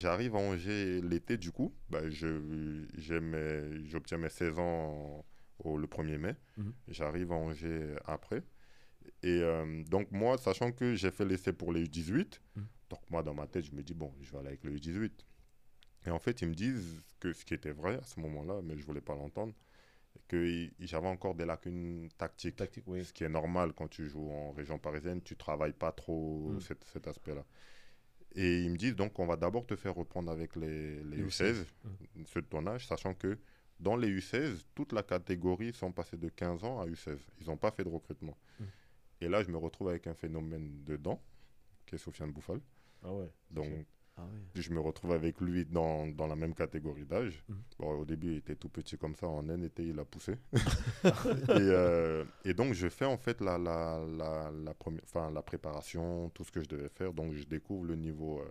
J'arrive à Angers l'été, du coup. Bah, j'obtiens mes 16 ans le 1er mai. Mhm. J'arrive à Angers après. Et donc, moi, sachant que j'ai fait l'essai pour les U18, Mhm. donc moi, dans ma tête, je me dis, bon, je vais aller avec le U18. Et en fait, ils me disent que ce qui était vrai à ce moment-là, mais je voulais pas l'entendre, que j'avais encore des lacunes tactiques. Tactique, oui. Ce qui est normal quand tu joues en région parisienne, tu travailles pas trop Mhm. cet aspect-là. Et ils me disent donc on va d'abord te faire reprendre avec les Les U16, U16. Mhm. ceux de ton âge, sachant que dans les U16, toute la catégorie sont passés de 15 ans à U16. Ils n'ont pas fait de recrutement. Mhm. Et là, je me retrouve avec un phénomène dedans, qui est Sofiane Bouffal. Ah ouais, Sofiane. Donc, Ah oui. je me retrouve avec lui dans la même catégorie d'âge. Mhm. Bon, au début, il était tout petit comme ça. En un été, il a poussé. Et donc, je fais en fait la préparation, tout ce que je devais faire. Donc, je découvre le niveau,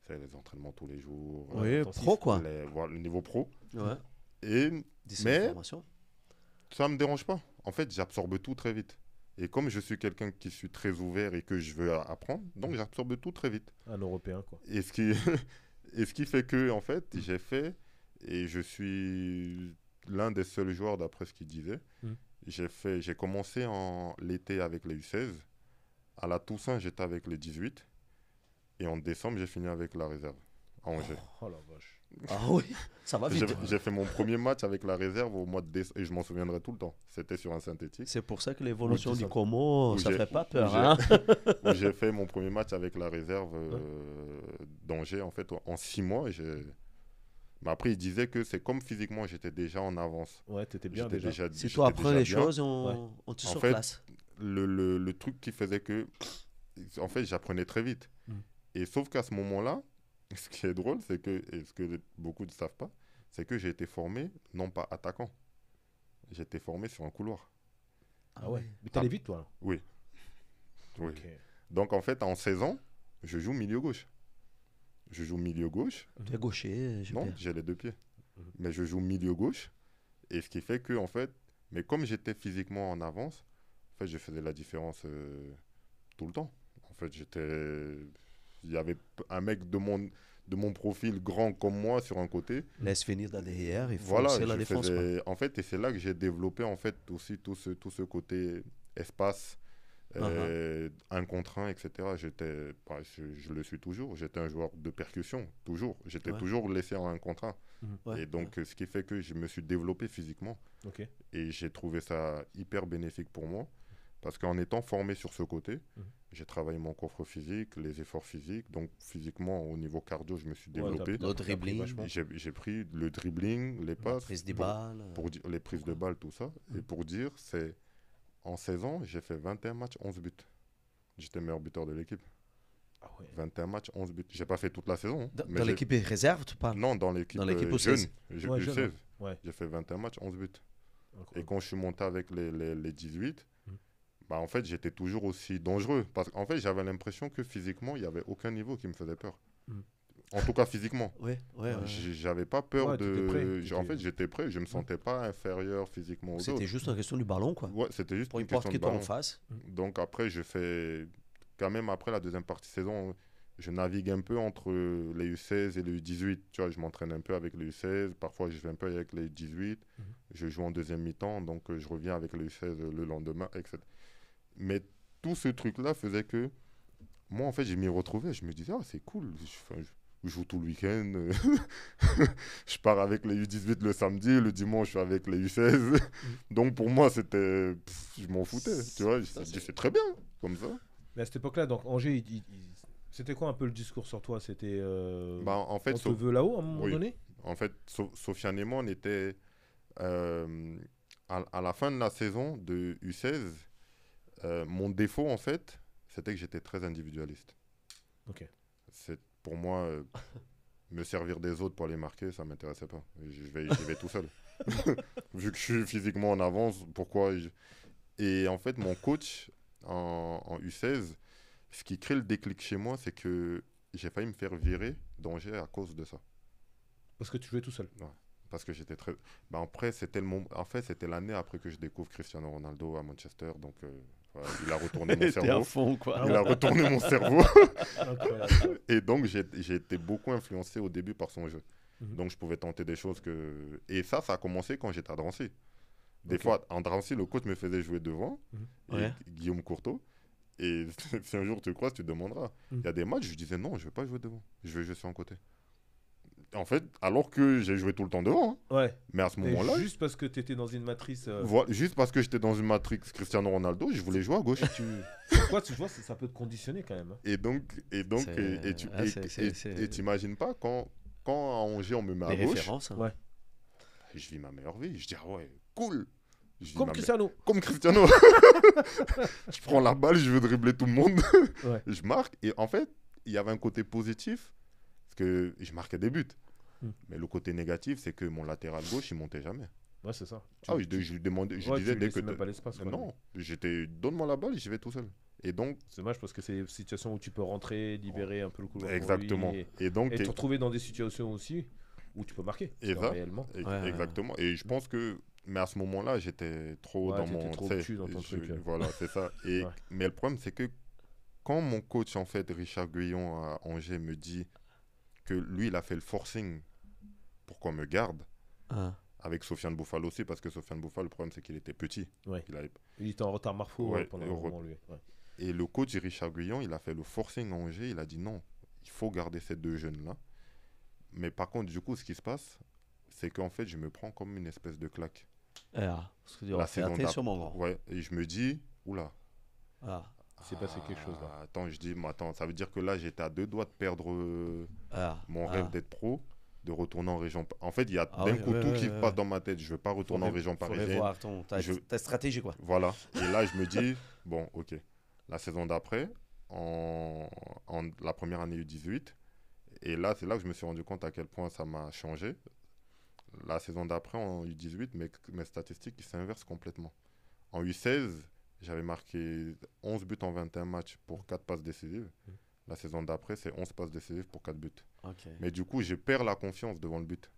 c'est les entraînements tous les jours, Ouais, Oui, intensif. pro quoi. voilà, le niveau pro. Ouais. Et, Des mais informations. ça ne me dérange pas. En fait, j'absorbe tout très vite. Et comme je suis quelqu'un qui suis très ouvert et que je veux apprendre, donc j'absorbe tout très vite. Un Européen, quoi. Et ce qui, et ce qui fait que, en fait, j'ai fait, et je suis l'un des seuls joueurs, d'après ce qu'il disait, Mm. j'ai commencé en l'été avec les U16. À la Toussaint, j'étais avec les 18. Et en décembre, j'ai fini avec la réserve à Angers. Oh la vache. Ah oui, ça va J'ai vite. j'ai fait mon premier match avec la réserve au mois de décembre, et je m'en souviendrai tout le temps. C'était sur un synthétique. C'est pour ça que l'évolution Où du ça- Como, où ça j'ai fait pas où peur, j'ai hein. où j'ai fait mon premier match avec la réserve Ouais. d'Angers en fait en 6 mois. Mais après, il disait que c'est comme physiquement j'étais déjà en avance. Ouais, t'étais bien déjà. Si toi J'étais apprends déjà les bien. choses, Ouais. on te En fait, surclasse. le truc qui faisait que en fait j'apprenais très vite. Mm. Et sauf qu'à ce moment-là, ce qui est drôle, c'est que, et ce que beaucoup ne savent pas, c'est que j'ai été formé non pas attaquant, j'ai été formé sur un couloir. Ah ouais. Oui. Mais t'allais vite, toi, là. Oui, oui. Ok. Donc en fait, en 16 ans, je joue milieu gauche. Je joue milieu gauche. Tu es gaucher, Non, Gilbert. j'ai les deux pieds. Mhm. Mais je joue milieu gauche. Et ce qui fait que, en fait, mais comme j'étais physiquement en avance, en fait, je faisais la différence tout le temps. En fait, il y avait un mec de mon profil grand comme moi sur un côté. Laisse finir derrière, il faut Voilà, hausser la défense, quoi. en fait, et c'est là que j'ai développé, en fait, aussi tout ce côté espace, Uh-huh. un contre un, etc. Je le suis toujours. J'étais un joueur de percussion, toujours. J'étais Ouais. toujours laissé en un contre un. Mhm. Ouais, Et donc, ce qui fait que je me suis développé physiquement. Ok. Et j'ai trouvé ça hyper bénéfique pour moi. Parce qu'en étant formé sur ce côté, Mhm. j'ai travaillé mon coffre physique, les efforts physiques. Donc, physiquement, au niveau cardio, je me suis Ouais, développé. Le dribbling. vachement. J'ai pris le dribbling, les La passes, prise des balles. les prises de balles, tout ça. Et Mhm. pour dire, c'est en 16 ans, j'ai fait 21 matchs, 11 buts. J'étais meilleur buteur de l'équipe. Ah ouais. 21 matchs, 11 buts. J'ai pas fait toute la saison, hein, Dans mais j'ai... l'équipe réserve, tu parles? Non, dans l'équipe Dans l'équipe au jeune, 16. Ouais, jeune, U16. ouais. J'ai fait 21 matchs, 11 buts. Et Incroyable. quand je suis monté avec les 18, Mhm. bah en fait, j'étais toujours aussi dangereux. Parce qu'en fait, j'avais l'impression que physiquement, il n'y avait aucun niveau qui me faisait peur. Mhm. En tout cas, physiquement. Oui, oui, oui. J'avais pas peur Ouais, t'étais prêt, En t'étais- fait, j'étais prêt. Je me sentais pas inférieur physiquement aux C'était autres. juste une question du ballon, quoi. Ouais, c'était juste Pour une importe question qui de toi en ballon. face. Donc après, je fais... Quand même, après la deuxième partie de saison, je navigue un peu entre les U16 et les U18. Tu vois, je m'entraîne un peu avec les U16. Parfois, je vais un peu avec les 18. Mhm. Je joue en deuxième mi-temps. Donc, je reviens avec les U16 le lendemain, etc. Mais tout ce truc-là faisait que moi, en fait, je m'y retrouvais. Je me disais, ah, c'est cool. Enfin, je joue tout le week-end. Je pars avec les U18 le samedi. Le dimanche, je suis avec les U16. Donc, pour moi, c'était... je m'en foutais. Tu vois, je me Ça, suis dit, c'est- c'est très bien. Comme ça. Mais à cette époque-là, donc Angers, c'était quoi un peu le discours sur toi? C'était Bah, en fait, on te veut là-haut à un moment oui. donné? En fait, Sofiane et moi, on était euh, à la fin de la saison de U16. Mon défaut, en fait, c'était que j'étais très individualiste. Ok. Pour moi, me servir des autres pour les marquer, ça m'intéressait pas. J'y vais tout seul. Vu que je suis physiquement en avance, pourquoi Et en fait, mon coach en U16, ce qui crée le déclic chez moi, c'est que j'ai failli me faire virer d'Angers à cause de ça. Parce que tu jouais tout seul. Ouais. Parce que j'étais très. Bah, après, en fait, c'était l'année après que je découvre Cristiano Ronaldo à Manchester. Donc, Enfin, il a retourné mon T'es à cerveau. fond, quoi. Il a retourné mon cerveau. Incroyable. Et donc, j'ai été beaucoup influencé au début par son jeu. Mhm. Donc, je pouvais tenter des choses que... Et ça a commencé quand j'étais à Drancy. Des Ok. fois, en Drancy, le coach me faisait jouer devant, et Ouais. Guillaume Courteau. Et si un jour tu croises, tu demanderas. Mhm. Il y a des matchs, je disais non, je ne vais pas jouer devant. Je vais jouer sur un côté. En fait, alors que j'ai joué tout le temps devant. Hein. Ouais. Mais à ce Mais moment-là, juste parce que tu étais dans une matrice. juste parce que j'étais dans une matrix Cristiano Ronaldo, je voulais jouer à gauche. Quoi, tu vois, ça peut te conditionner quand même. Hein. Et donc, t'imagines pas quand à Angers on me met à Les gauche, références. Hein. Ouais. je vis ma meilleure vie. Je dis ah ouais, cool. Je vis Comme ma Cristiano. Comme Cristiano. Je prends la balle, je veux dribbler tout le monde. Ouais. Je marque. Et en fait, il y avait un côté positif, parce que je marquais des buts. Mais le côté négatif, c'est que mon latéral gauche, il montait jamais. Ouais, c'est ça. Ah oui, je lui demandais, je Ouais, disais tu dès laissais que... même pas l'espace. quoi. Non, donne-moi la balle, j'y vais tout seul. Et donc, C'est dommage parce que c'est des situations où tu peux rentrer, libérer un peu le couloir. pour exactement. lui Et donc, et te retrouver dans des situations aussi où tu peux marquer. Et parce que ça, réellement. Ouais. exactement. Et je pense que... Mais à ce moment-là, j'étais trop Ouais, dans t'étais mon... trop tu sais, obtus dans ton truc. Voilà, c'est ça. Et, Ouais. Mais le problème, c'est que quand mon coach, en fait, Richard Guyon à Angers, me dit que lui, il a fait le forcing pour qu'on me garde, Ah. avec Sofiane Bouffal aussi, parce que Sofiane Bouffal, le problème, c'est qu'il était petit. Ouais. Il avait- Il était en retard marfo Ouais, pendant un et moment, lui. Ouais. Et le coach Richard Guyon, il a fait le forcing à Angers, il a dit non, il faut garder ces deux jeunes-là. Mais par contre, du coup, ce qui se passe, c'est qu'en fait, je me prends comme une espèce de claque. Ah. Parce que tu La vas faire saison attention, mon grand. Ouais, et je me dis, oula. Ah. Il s'est passé quelque chose là. Attends, je dis, mais attends, ça veut dire que là, j'étais à 2 doigts de perdre Ah. mon Ah. rêve d'être pro, de retourner en région. En fait, il y a Ah d'un ouais, coup ouais, tout ouais, qui ouais. passe dans ma tête. Je veux pas retourner en région Faudrait parisienne. voir ta Je- stratégie, quoi. Voilà. Et là, je me dis, bon, ok. La saison d'après, la première année U18, et là, c'est là que je me suis rendu compte à quel point ça m'a changé. La saison d'après, en U18, mes statistiques, ils s'inversent complètement. En U16, j'avais marqué 11 buts en 21 matchs pour 4 passes décisives. La saison d'après, c'est 11 passes décisives pour 4 buts. Ok. Mais du coup, je perds la confiance devant le but.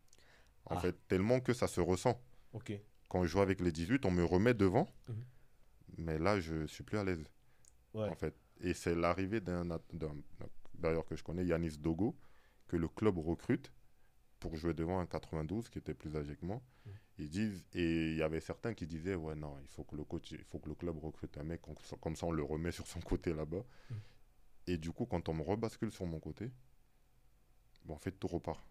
En Ah. fait, tellement que ça se ressent. Ok. Quand je joue avec les 18, on me remet devant. Mhm. Mais là, je suis plus à l'aise. Ouais. En fait. Et c'est l'arrivée d'ailleurs que je connais, Yanis Dogo, que le club recrute pour jouer devant un 92 qui était plus âgé que moi. Ils disent, et il y avait certains qui disaient, ouais, non, il faut que le club recrute un mec, comme ça on le remet sur son côté là-bas. Et du coup, quand on me rebascule sur mon côté, bon, en fait, tout repart.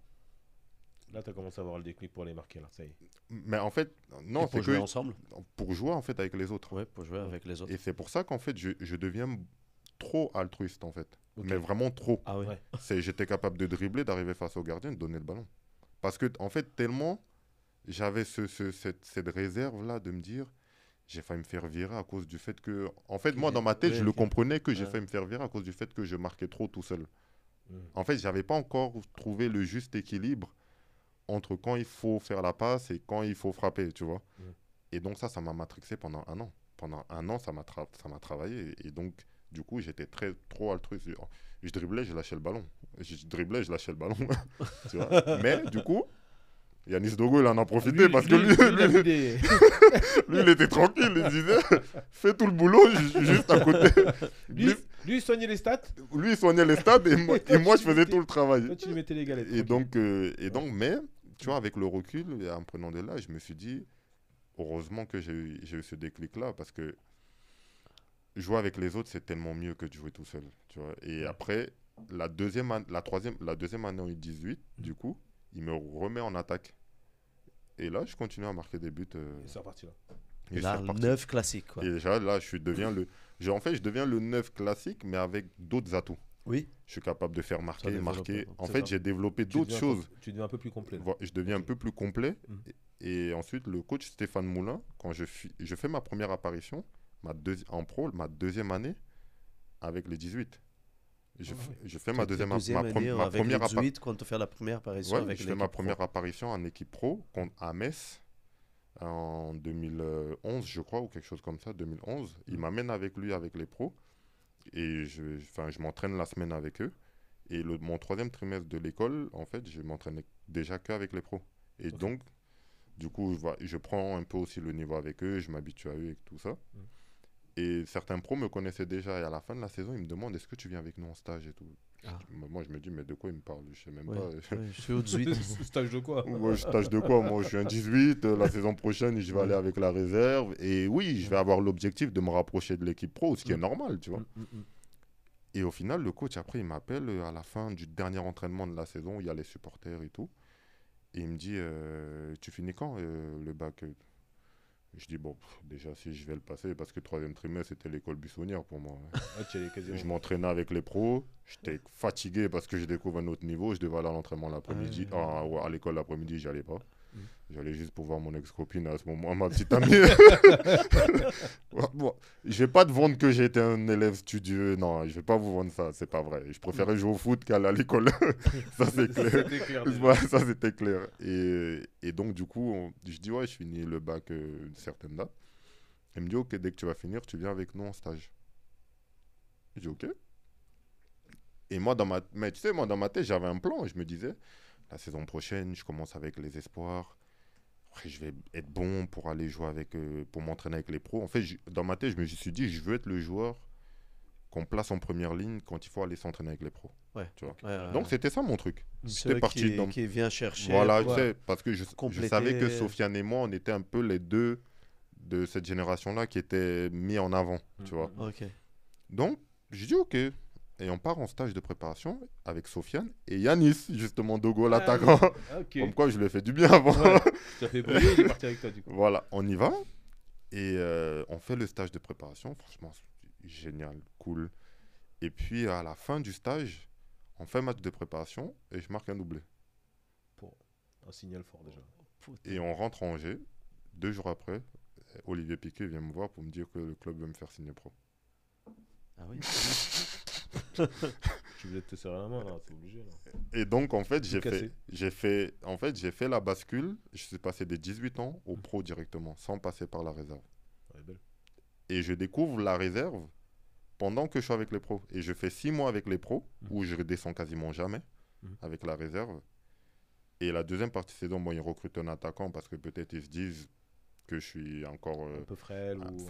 Là, tu as commencé à avoir le déclic pour aller marquer. Là. Ça y est. Mais en fait, non, Et pour c'est jouer que ensemble. pour jouer en fait avec les autres. Ouais, pour jouer avec les autres. Et c'est pour ça qu'en fait, je deviens trop altruiste en fait. Ok. Mais vraiment trop. Ah oui. Ouais. J'étais capable de dribbler, d'arriver face au gardien, de donner le ballon. Parce que, en fait, tellement j'avais cette réserve-là de me dire, j'ai failli me faire virer à cause du fait que. En fait, moi, dans ma tête, Ouais, je le ok. comprenais que j'ai Ouais. failli me faire virer à cause du fait que je marquais trop tout seul. Mm. En fait, j'avais pas encore trouvé le juste équilibre entre quand il faut faire la passe et quand il faut frapper, tu vois. Mm. Et donc, ça m'a matrixé pendant un an. Pendant un an, ça m'a travaillé. Et donc, du coup, j'étais trop altruiste. Je driblais, je lâchais le ballon. Je driblais, je lâchais le ballon. Tu vois. Mais, du coup, Yanis Dogo, il en a profité parce que il a vu des- lui, il était tranquille. Il disait, fais tout le boulot juste à côté. lui, il soignait les stats. Lui, il soignait les stades et moi, je faisais tout le travail. Toi, tu lui mettais les galettes. Et tranquille. donc, mais, tu vois, avec le recul, et en prenant de l'âge, je me suis dit, heureusement que j'ai eu ce déclic-là, parce que jouer avec les autres, c'est tellement mieux que de jouer tout seul, tu vois. Et après, la deuxième année en U18, du coup, il me remet en attaque. Et là, je continue à marquer des buts. Et c'est reparti là. et c'est Là, reparti. 9 classiques, quoi. Et déjà, là, je deviens le 9 classique, mais avec d'autres atouts. Oui. Je suis capable de faire marquer, développe, marquer. En c'est fait, ça. j'ai développé Tu d'autres deviens choses. Tu deviens un peu plus complet. là. Je deviens un peu plus complet. Mhm. Et ensuite, le coach Stéphane Moulin, quand je fais ma première apparition en pro, ma deuxième année, avec les 18. Je fais ma deuxième année ma avec première les 18 quand tu fais la première apparition Ouais, avec je fais ma première apparition en équipe pro à Metz en 2011, je crois, ou quelque chose comme ça, 2011. Il m'amène avec lui, avec les pros. Et je m'entraîne la semaine avec eux. Et mon troisième trimestre de l'école, en fait, je m'entraînais déjà qu'avec les pros. Et Ok. donc, du coup, je prends un peu aussi le niveau avec eux, je m'habitue à eux et tout ça. Et certains pros me connaissaient déjà. Et à la fin de la saison, ils me demandent est-ce que tu viens avec nous en stage et tout. Ah. Moi, je me dis, mais de quoi il me parle? Je sais même Ouais, pas. ouais, je suis au 18. Stage de quoi? Moi, stage de quoi? Moi, je suis un 18. La saison prochaine, je vais aller avec la réserve. Et oui, je vais avoir l'objectif de me rapprocher de l'équipe pro, ce qui est normal, tu vois. Et au final, le coach, après, il m'appelle à la fin du dernier entraînement de la saison, où il y a les supporters et tout. Et il me dit, tu finis quand le bac? Je dis, bon, déjà, si je vais le passer, parce que troisième trimestre, c'était l'école buissonnière pour moi. Ah, tu es quasiment... Je m'entraînais avec les pros. J'étais fatigué parce que je découvre un autre niveau. Je devais aller à l'entraînement l'après-midi. À l'école l'après-midi, j'y allais pas. J'allais juste pour voir mon ex-copine à ce moment, ma petite amie. Bon, je vais pas te vendre que j'étais un élève studieux. Non, je vais pas vous vendre ça. C'est pas vrai. Je préférais jouer au foot qu'aller à l'école. Ça, c'est clair. C'était clair, Ouais, ça, c'était clair. Et donc, du coup, je dis, ouais, je finis le bac une certaine date. Il me dit, ok, dès que tu vas finir, tu viens avec nous en stage. Je dis, ok. Et moi, mais tu sais, moi, dans ma tête, j'avais un plan. Je me disais, la saison prochaine, je commence avec les espoirs. Après, je vais être bon pour aller jouer avec, pour m'entraîner avec les pros. En fait, dans ma tête, je me suis dit, je veux être le joueur qu'on place en première ligne quand il faut aller s'entraîner avec les pros. Ouais. Tu vois. Ouais. Donc, c'était ça mon truc. Celui parti qui vient chercher. Voilà, pour, tu sais, parce que je savais que compléter. Sofiane et moi, on était un peu les deux de cette génération-là qui étaient mis en avant, tu vois. Ok. Donc, je dis ok. Et on part en stage de préparation avec Sofiane et Yanis, justement, Dogo, l'attaquant. Ok. Comme quoi, je lui ai fait du bien avant. Ouais. Tu as fait briller, il est parti avec toi, du coup. Voilà, on y va. Et on fait le stage de préparation. Franchement, c'est génial, cool. Et puis, à la fin du stage, on fait un match de préparation et je marque un doublé. Pour un signal fort, déjà. Et on rentre en Angers. 2 jours après, Olivier Piquet vient me voir pour me dire que le club veut me faire signer pro. Ah oui. Tu voulais te serrer la main, là, c'est obligé. Là. Et donc, en fait, Tout cassé. j'ai fait la bascule. Je suis passé des 18 ans au pro directement, sans passer par la réserve. Ouais, belle. Et je découvre la réserve pendant que je suis avec les pros. Et je fais 6 mois avec les pros, où je redescends quasiment jamais avec la réserve. Et la deuxième partie de saison, bon, ils recrutent un attaquant parce que peut-être ils se disent que je suis encore... un peu frêle ou...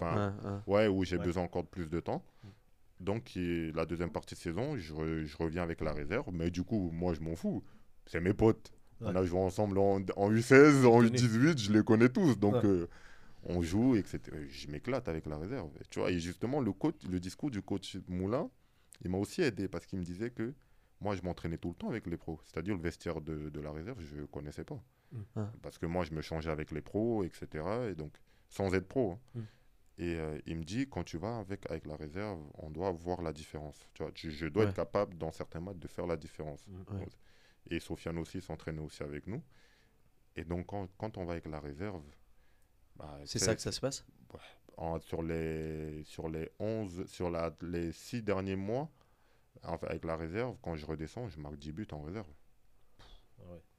Ouais, où j'ai besoin encore de plus de temps. Donc, la deuxième partie de saison, je reviens avec la réserve. Mais du coup, moi, je m'en fous. C'est mes potes. Ouais. On a joué ensemble en U16, en U18, je les connais tous. Donc, on joue, etc. Je m'éclate avec la réserve. Tu vois, et justement, le discours du coach Moulin, il m'a aussi aidé parce qu'il me disait que moi, je m'entraînais tout le temps avec les pros. C'est-à-dire, le vestiaire de la réserve, je ne connaissais pas. Parce que moi, je me changeais avec les pros, etc. Et donc, sans être pro. Et il me dit, quand tu vas avec la réserve, on doit voir la différence. Tu vois, je dois être capable, dans certains matchs, de faire la différence. Et Sofiane aussi s'entraînait aussi avec nous. Et donc, quand on va avec la réserve... Bah, c'est ça que ça se passe sur les 6 derniers mois, enfin, avec la réserve, quand je redescends, je marque 10 buts en réserve.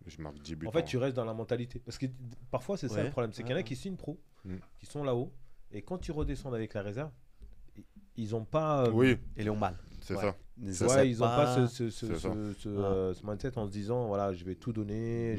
Je marque 10 buts. En fait, tu restes dans la mentalité. Parce que parfois, c'est ça le problème. C'est qu'il y en a qui signent pro, qui sont là-haut. Et quand tu redescends avec la réserve, ils n'ont pas... Oui, ils ont mal. C'est ça. Ils n'ont pas ce mindset en se disant, voilà, je vais tout donner.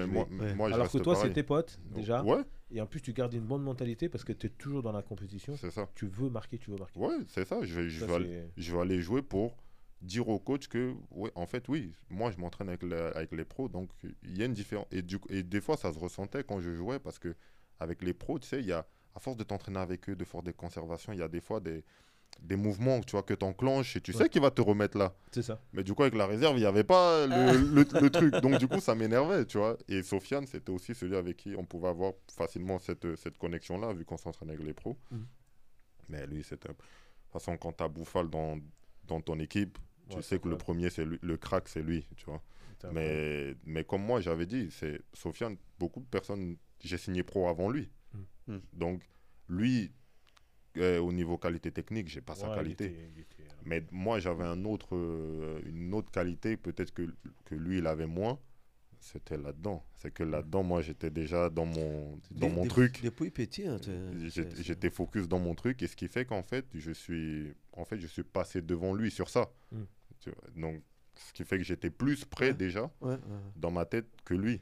Moi, alors que toi, c'est tes potes, déjà. Ouais. Et en plus, tu gardes une bonne mentalité parce que tu es toujours dans la compétition. C'est ça. Tu veux marquer, tu veux marquer. Ouais, c'est ça. Je vais aller jouer pour dire au coach que, ouais, en fait, oui, moi, je m'entraîne avec les pros. Donc, il y a une différence. Et des fois, ça se ressentait quand je jouais parce que avec les pros, tu sais, il y a... À force de t'entraîner avec eux, de faire des conservations, il y a des fois des mouvements tu vois, que tu enclenches et tu sais qu'il va te remettre là. C'est ça. Mais du coup, avec la réserve, il n'y avait pas le truc. Donc, du coup, ça m'énervait, tu vois. Et Sofiane, c'était aussi celui avec qui on pouvait avoir facilement cette connexion-là, vu qu'on s'entraînait avec les pros. Mais lui, c'était... De toute façon, quand tu as Bouffal dans ton équipe, tu sais que le premier, c'est lui, le crack, c'est lui, tu vois. Mais comme moi, j'avais dit, c'est Sofiane, beaucoup de personnes, j'ai signé pro avant lui. Donc, lui, au niveau qualité technique, j'ai pas sa qualité. Mais moi, j'avais une autre qualité, peut-être que lui, il avait moins. C'était là-dedans. C'est que là-dedans, moi, j'étais déjà dans mon truc. Depuis petit, hein, j'étais focus dans mon truc. Et ce qui fait qu'en fait, je suis passé devant lui sur ça. Tu vois, donc, ce qui fait que j'étais plus près déjà dans ma tête que lui.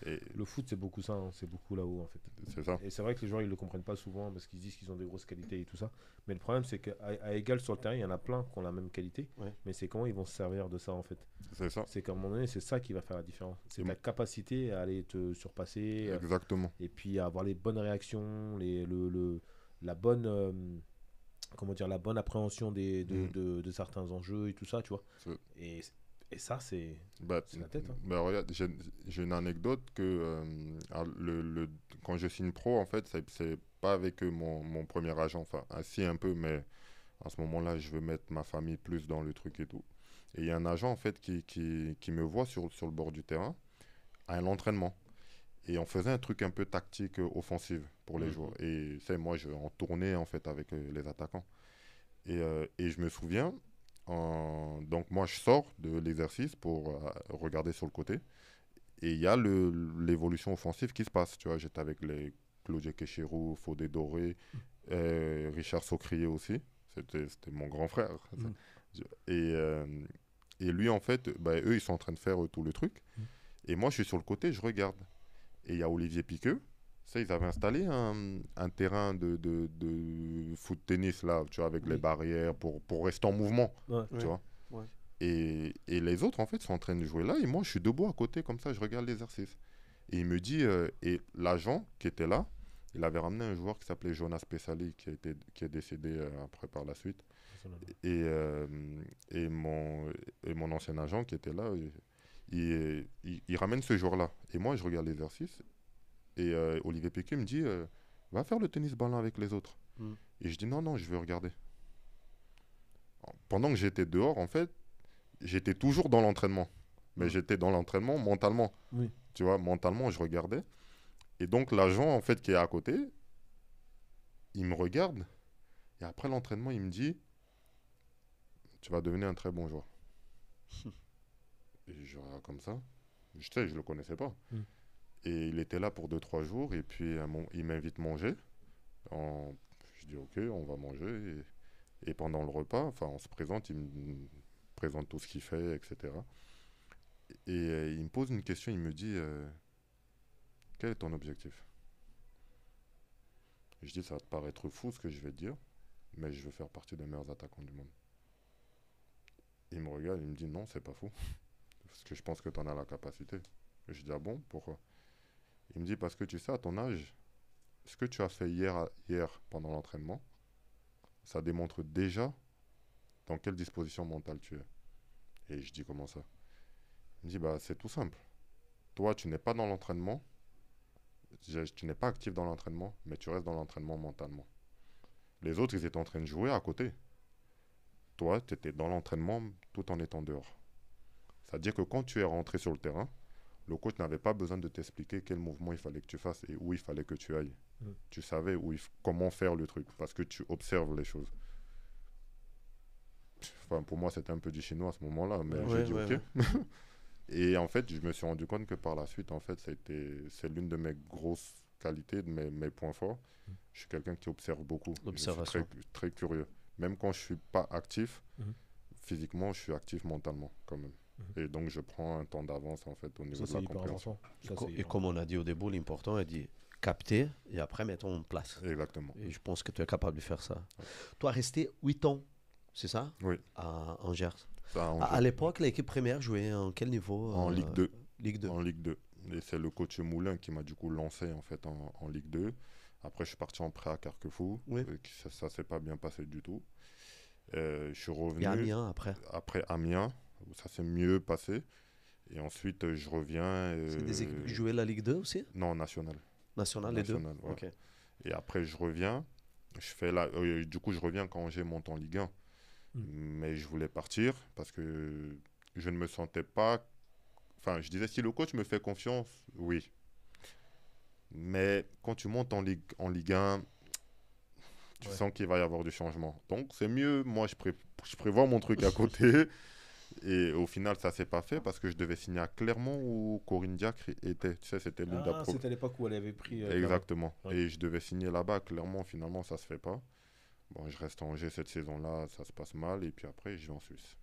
Et Le foot, c'est beaucoup ça, hein, c'est beaucoup là-haut en fait. c'est ça. Et c'est vrai que les joueurs, ils le comprennent pas souvent parce qu'ils disent qu'ils ont des grosses qualités et tout ça. Mais le problème, c'est qu'à égal sur le terrain, il y en a plein qui ont la même qualité. Ouais. Mais c'est comment ils vont se servir de ça en fait. C'est ça. C'est qu'à un moment donné, c'est ça qui va faire la différence. C'est Et ta moi- capacité à aller te surpasser Exactement. et puis à avoir les bonnes réactions, la bonne. Comment dire, la bonne appréhension de certains enjeux et tout ça, tu vois. C'est- Et ça, c'est Bah, la tête. Hein. bah, regarde, j'ai une anecdote que quand je signe pro, en fait, c'est pas avec mon premier agent. Enfin, si un peu, mais à ce moment-là, je veux mettre ma famille plus dans le truc et tout. Et il y a un agent, en fait, qui me voit sur le bord du terrain à un entraînement. Et on faisait un truc un peu tactique offensive pour les joueurs. Et c'est moi, en tournais, en fait, avec les attaquants. Et je me souviens, donc moi, je sors de l'exercice pour regarder sur le côté. Et il y a l'évolution offensive qui se passe. Tu vois, j'étais avec les Claudio Quechero, Fodé Doré, Richard Socrier aussi. C'était mon grand frère. Et, et lui, en fait, bah, eux, ils sont en train de faire tout le truc. Et moi, je suis sur le côté, je regarde. Et il y a Olivier Piqueux. Ça, ils avaient installé un terrain de foot-tennis, là, tu vois, avec les barrières pour rester en mouvement, tu vois. Ouais. Et les autres, en fait, sont en train de jouer là. Et moi, je suis debout à côté, comme ça, je regarde l'exercice. Et il me dit, et l'agent qui était là, il avait ramené un joueur qui s'appelait Jonas Pessali, qui est décédé après par la suite. Et mon ancien agent qui était là, il ramène ce joueur-là. Et moi, je regarde l'exercice. Et Olivier Piquet me dit, va faire le tennis ballon avec les autres. Et je dis, non, je veux regarder. Pendant que j'étais dehors, en fait, j'étais toujours dans l'entraînement. Mais j'étais dans l'entraînement mentalement. Oui. Tu vois, mentalement, je regardais. Et donc, l'agent, en fait, qui est à côté, il me regarde. Et après l'entraînement, il me dit, tu vas devenir un très bon joueur. Et je regarde comme ça. Je sais, je le connaissais pas. Et il était là pour 2-3 jours. Et puis, il m'invite manger. Je dis, OK, on va manger. Et pendant le repas, enfin, on se présente. Il me présente tout ce qu'il fait, etc. Et il me pose une question. Il me dit, quel est ton objectif? Je dis, ça va te paraître fou ce que je vais te dire, mais je veux faire partie des meilleurs attaquants du monde. Il me regarde, il me dit, non, c'est pas fou. Parce que je pense que tu en as la capacité. Je dis, ah bon, pourquoi? Il me dit, parce que tu sais, à ton âge, ce que tu as fait hier pendant l'entraînement, ça démontre déjà dans quelle disposition mentale tu es. Et je dis, comment ça? Il me dit, bah, c'est tout simple. Toi, tu n'es pas dans l'entraînement, tu n'es pas actif dans l'entraînement, mais tu restes dans l'entraînement mentalement. Les autres, ils étaient en train de jouer à côté. Toi, tu étais dans l'entraînement tout en étant dehors. C'est-à-dire que quand tu es rentré sur le terrain, le coach n'avait pas besoin de t'expliquer quel mouvement il fallait que tu fasses et où il fallait que tu ailles. Tu savais comment faire le truc parce que tu observes les choses. Enfin, pour moi, c'était un peu du chinois à ce moment-là, mais j'ai dit OK. Et en fait, je me suis rendu compte que par la suite, en fait, c'est l'une de mes grosses qualités, de mes points forts. Je suis quelqu'un qui observe beaucoup. Je suis très, très curieux. Même quand je ne suis pas actif, physiquement, je suis actif mentalement quand même. Et donc, je prends un temps d'avance en fait au niveau de la compréhension. Et comme on a dit au début, l'important est de capter et après mettre en place. Exactement. Et je pense que tu es capable de faire ça. Ouais. Tu as resté 8 ans, c'est ça? Oui. À Angers. Ça, à l'époque, l'équipe première jouait en quel niveau? En Ligue 2. Ligue 2. En Ligue 2. Et c'est le coach Moulin qui m'a du coup lancé en fait en Ligue 2. Après, je suis parti en prêt à Carquefou. Oui. Ça ne s'est pas bien passé du tout. Je suis revenu. Et Amiens après? Après Amiens, où ça s'est mieux passé. Et ensuite, je reviens. C'est des équipes qui jouaient la Ligue 2 aussi? Non, National. National, les deux? Ouais. Okay. Et après, je reviens. Du coup, je reviens quand Angers monte en Ligue 1. Mais je voulais partir parce que je ne me sentais pas... Enfin, je disais, si le coach me fait confiance, oui. Mais quand tu montes en Ligue 1, tu sens qu'il va y avoir du changement. Donc, c'est mieux. Moi, je prévois mon truc à côté. Et au final, ça ne s'est pas fait parce que je devais signer à Clermont où Corinne Diacre était. Tu sais, c'était l'une d'approche. C'était à l'époque où elle avait pris... Exactement. Et je devais signer là-bas. Clermont, finalement, ça ne se fait pas. Bon, je reste à Angers cette saison-là, ça se passe mal. Et puis après, je vais en Suisse.